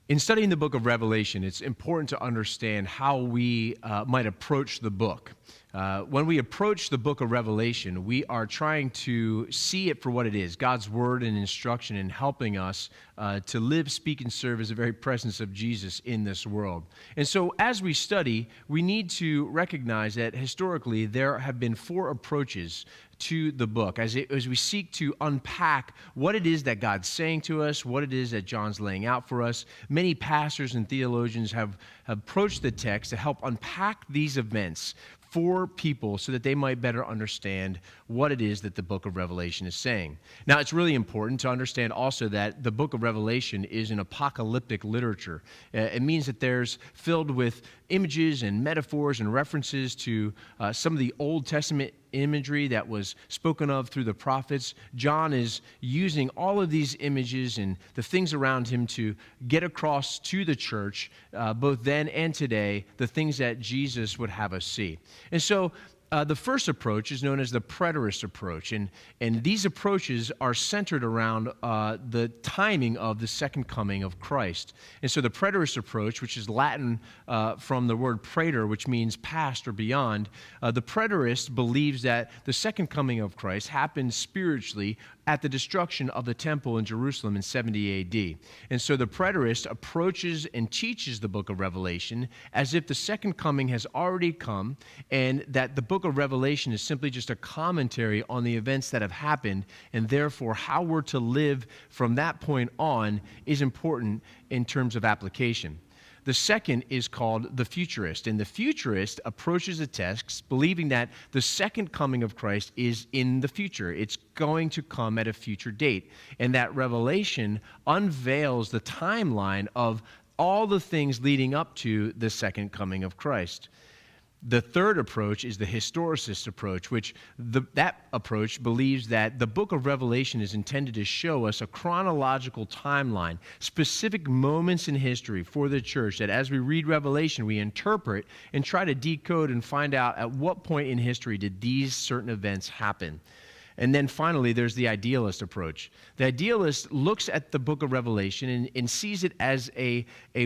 In studying the book of Revelation, it's important to understand how we might approach the book. When we approach the book of Revelation, we are trying to see it for what it is, God's word and instruction in helping us to live, speak, and serve as the very presence of Jesus in this world. And so as we study, we need to recognize that historically there have been four approaches to the book as we seek to unpack what it is that God's saying to us, what it is that John's laying out for us. Many pastors and theologians have approached the text to help unpack these events for people so that they might better understand what it is that the book of Revelation is saying. Now, it's really important to understand also that the book of Revelation is an apocalyptic literature. It means that there's filled with images and metaphors and references to some of the Old Testament imagery that was spoken of through the prophets. John is using all of these images and the things around him to get across to the church, both then and today, the things that Jesus would have us see. And so the first approach is known as the Preterist Approach, and these approaches are centered around the timing of the second coming of Christ. And so the Preterist Approach, which is Latin from the word praeter, which means past or beyond, the Preterist believes that the second coming of Christ happened spiritually at the destruction of the temple in Jerusalem in 70 AD. And so the Preterist approaches and teaches the book of Revelation as if the second coming has already come and that the book of Revelation is simply just a commentary on the events that have happened, and therefore how we're to live from that point on is important in terms of application. The second is called the Futurist, and the Futurist approaches the text believing that the second coming of Christ is in the future. It's going to come at a future date, and that Revelation unveils the timeline of all the things leading up to the second coming of Christ. The third approach is the Historicist Approach, which that approach believes that the book of Revelation is intended to show us a chronological timeline, specific moments in history for the church that as we read Revelation, we interpret and try to decode and find out at what point in history did these certain events happen. And then finally, there's the Idealist Approach. The Idealist looks at the book of Revelation and sees it as a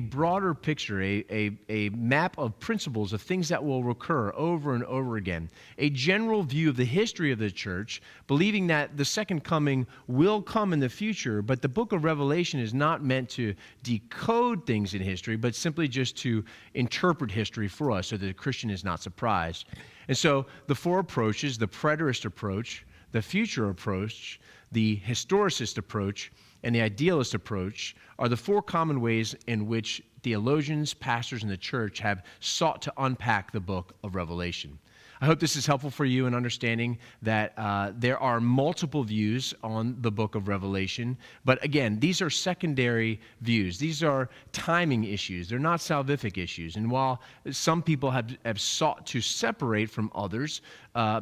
broader picture, a map of principles of things that will recur over and over again. A general view of the history of the church, believing that the second coming will come in the future, but the book of Revelation is not meant to decode things in history, but simply just to interpret history for us so that the Christian is not surprised. And so the four approaches, the Preterist Approach, the Future Approach, the Historicist Approach, and the Idealist Approach are the four common ways in which theologians, pastors, and the church have sought to unpack the book of Revelation. I hope this is helpful for you in understanding that there are multiple views on the book of Revelation. But again, these are secondary views. These are timing issues. They're not salvific issues. And while some people have sought to separate from others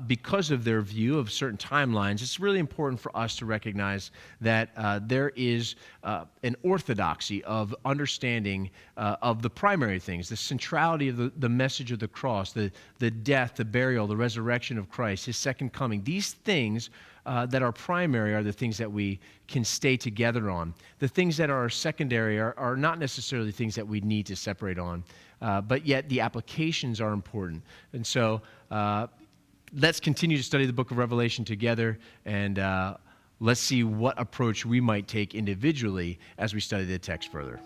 because of their view of certain timelines, it's really important for us to recognize that there is an orthodoxy of understanding of the primary things, the centrality of the message of the cross, the death, the burial, the resurrection of Christ, his second coming. These things that are primary are the things that we can stay together on. The things that are secondary are not necessarily things that we need to separate on, but yet the applications are important. And so let's continue to study the book of Revelation together, and let's see what approach we might take individually as we study the text further.